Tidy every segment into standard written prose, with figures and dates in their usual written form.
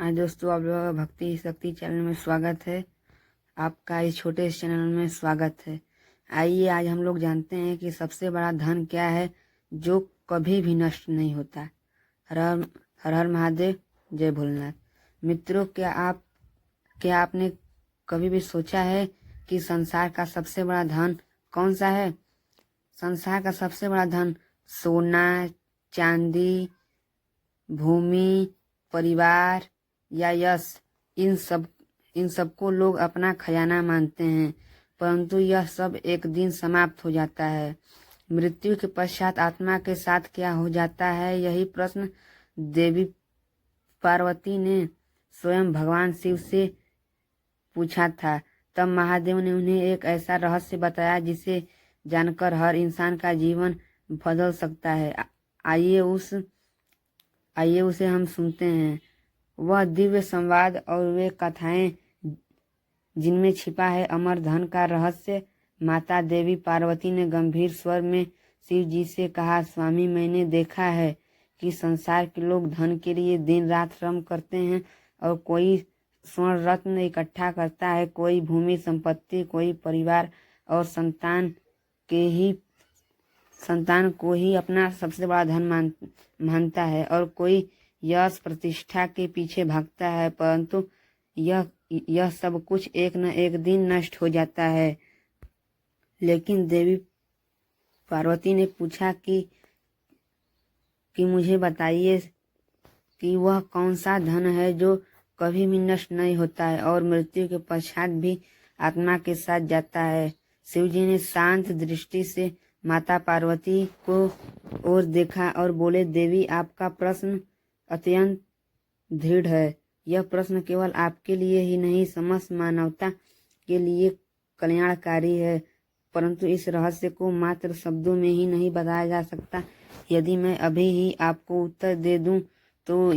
आज दोस्तों आप लोगों का भक्ति शक्ति चैनल में स्वागत है। आपका इस छोटे चैनल में स्वागत है। आइए आज हम लोग जानते हैं कि सबसे बड़ा धन क्या है जो कभी भी नष्ट नहीं होता। हर हर हर हर महादेव, जय भोलेनाथ। मित्रों, क्या आपने कभी भी सोचा है कि संसार का सबसे बड़ा धन कौन सा है? संसार का सबसे बड़ा धन सोना, चांदी, भूमि, परिवार या यश, इन सबको लोग अपना खजाना मानते हैं, परंतु यह सब एक दिन समाप्त हो जाता है। मृत्यु के पश्चात आत्मा के साथ क्या हो जाता है, यही प्रश्न देवी पार्वती ने स्वयं भगवान शिव से पूछा था। तब महादेव ने उन्हें एक ऐसा रहस्य बताया जिसे जानकर हर इंसान का जीवन बदल सकता है। आइए उसे हम सुनते हैं। वह दिव्य संवाद और वे कथाएं जिनमें छिपा है अमर धन का रहस्य। माता देवी पार्वती ने गंभीर स्वर में शिव जी से कहा, स्वामी, मैंने देखा है कि संसार के लोग धन के लिए दिन रात श्रम करते हैं और कोई स्वर्ण रत्न इकट्ठा करता है, कोई भूमि संपत्ति, कोई परिवार और संतान को ही अपना सबसे बड़ा धन मानता है और कोई यश प्रतिष्ठा के पीछे भागता है, परंतु यह सब कुछ एक न एक दिन नष्ट हो जाता है। लेकिन देवी पार्वती ने पूछा कि मुझे बताइए कि वह कौन सा धन है जो कभी भी नष्ट नहीं होता है और मृत्यु के पश्चात भी आत्मा के साथ जाता है। शिव जी ने शांत दृष्टि से माता पार्वती को ओर देखा और बोले, देवी, आपका प्रश्न अत्यंत दृढ़ है। यह प्रश्न केवल आपके लिए ही नहीं, समस्त मानवता के लिए कल्याणकारी है, परंतु इस रहस्य को मात्र शब्दों में ही नहीं बताया जा सकता। यदि मैं अभी ही आपको उत्तर दे दूं तो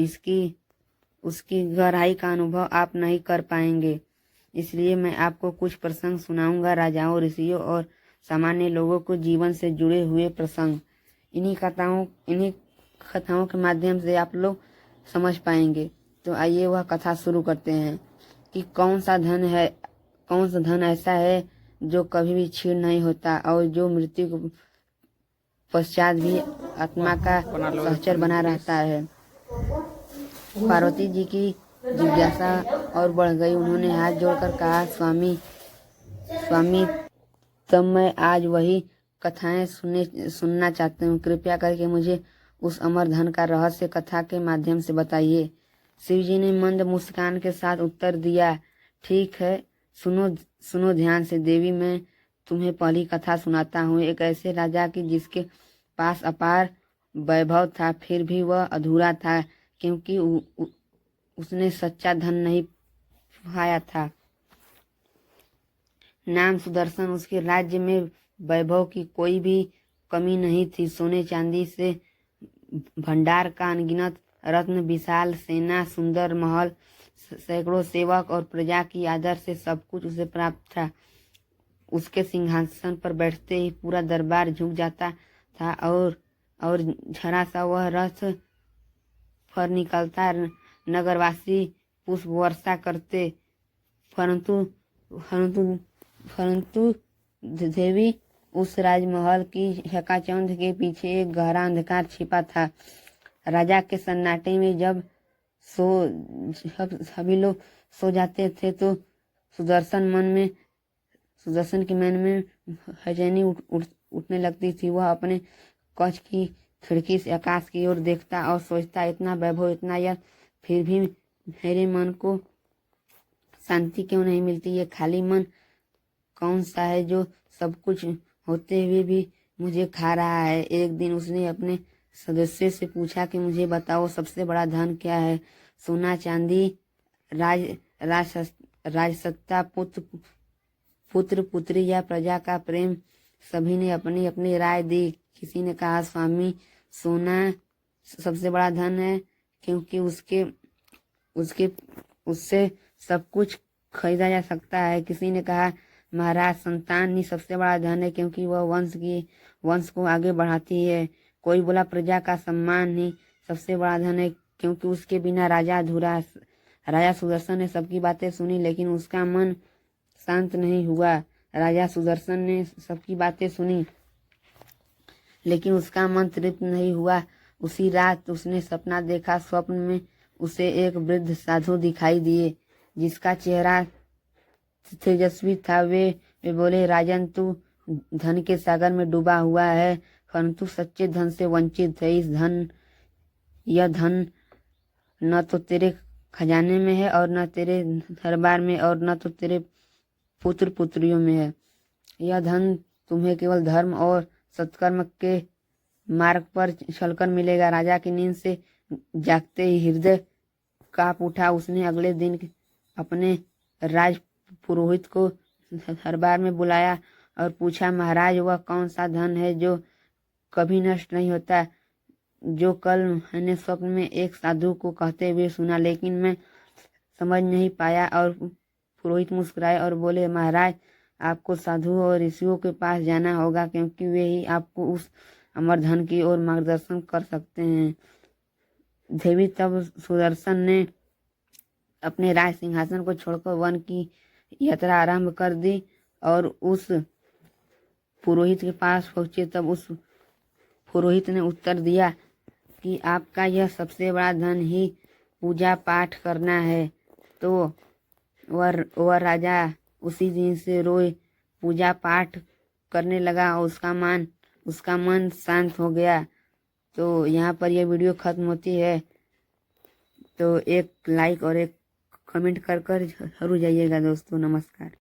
उसकी गहराई का अनुभव आप नहीं कर पाएंगे। इसलिए मैं आपको कुछ प्रसंग सुनाऊंगा, राजाओं, ऋषियों और सामान्य लोगों को जीवन से जुड़े हुए प्रसंग। इन्हीं कथाओं के माध्यम से आप लोग समझ पाएंगे। तो आइए वह कथा शुरू करते हैं कि कौन सा धन ऐसा है जो कभी भी क्षीण नहीं होता और जो मृत्यु के पश्चात भी आत्मा का सहचर बना रहता है। पार्वती जी की जिज्ञासा और बढ़ गई। उन्होंने हाथ जोड़कर कहा, स्वामी, तब मैं आज वही कथाएं सुनना चाहती हूँ। कृपया करके मुझे उस अमर धन का रहस्य कथा के माध्यम से बताइए। शिव जी ने मंद मुस्कान के साथ उत्तर दिया, ठीक है, सुनो ध्यान से देवी, मैं तुम्हें पहली कथा सुनाता हूँ। एक ऐसे राजा की जिसके पास अपार वैभव था, फिर भी वह अधूरा था क्योंकि उसने सच्चा धन नहीं पाया था। नाम सुदर्शन। उसके राज्य में वैभव की कोई भी कमी नहीं थी। सोने चांदी से भंडार का अनगिनत रत्न, विशाल सेना, सुंदर महल, सैकड़ों सेवक और प्रजा की आदर से सब कुछ उसे प्राप्त था। उसके सिंहासन पर बैठते ही पूरा दरबार झुक जाता था और झरा सा वह रथ पर निकलता नगरवासी पुष्प वर्षा करते, परंतु देवी, उस राजमहल की चकाचौंध के पीछे एक गहरा अंधकार छिपा था। राजा के सन्नाटे में जब सभी लोग सो जाते थे तो सुदर्शन के मन में बेचैनी उठने लगती थी। वह अपने कक्ष की खिड़की से आकाश की ओर देखता और सोचता, इतना वैभव, इतना यश, फिर भी मेरे मन को शांति क्यों नहीं मिलती? ये खाली मन कौन सा है जो सब कुछ होते हुए भी मुझे खा रहा है? एक दिन उसने अपने सदस्य से पूछा कि मुझे बताओ, सबसे बड़ा धन क्या है? सोना, चांदी, राजसत्ता, पुत्र पुत्री या प्रजा का प्रेम? सभी ने अपनी अपनी राय दी। किसी ने कहा, स्वामी, सोना सबसे बड़ा धन है क्योंकि उससे सब कुछ खरीदा जा सकता है। किसी ने कहा, महाराज, संतान ही सबसे बड़ा धन है क्योंकि वह वंश को आगे बढ़ाती है। कोई बोला, प्रजा का सम्मान ही सबसे बड़ा धन है क्योंकि उसके बिना राजा सुदर्शन ने सबकी बातें सुनी, लेकिन उसका मन शांत नहीं हुआ। राजा सुदर्शन ने सबकी बातें सुनी, लेकिन उसका मन तृप्त नहीं हुआ। उसी रात उसने सपना देखा। स्वप्न में उसे एक वृद्ध साधु दिखाई दिए, जिसका चेहरा तेजस्वी था। वे बोले, राजन, तू धन के सागर में डूबा हुआ है, परंतु सच्चे धन से वंचित है। यह धन न तो तेरे खजाने में है, और न तेरे दरबार में, और न तो तेरे पुत्र पुत्रियों में है। यह धन तुम्हें केवल धर्म और सत्कर्म के मार्ग पर चलकर मिलेगा। राजा की नींद से जागते ही हृदय कांप उठा। उसने अगले दिन अपने राज पुरोहित को दरबार में बुलाया और पूछा, महाराज, वह कौन सा धन है जो कभी नष्ट नहीं होता, जो कल मैंने स्वप्न में एक साधु को कहते हुए सुना, लेकिन मैं समझ नहीं पाया। और पुरोहित मुस्कुराए और बोले, महाराज, आपको साधुओं और ऋषियों के पास जाना होगा, क्योंकि वे ही आपको उस अमर धन की ओर मार्गदर्शन कर सकते हैं। देवी तब सुदर्शन ने अपने राज सिंहासन को छोड़कर वन की यात्रा आरंभ कर दी और उस पुरोहित के पास पहुंचे। तब उस पुरोहित ने उत्तर दिया कि आपका यह सबसे बड़ा धन ही पूजा पाठ करना है। तो वह राजा उसी दिन से रोज पूजा पाठ करने लगा और उसका मन शांत हो गया। तो यहाँ पर यह वीडियो खत्म होती है। तो एक लाइक और एक कमेंट कर जरूर जाइएगा दोस्तों। नमस्कार।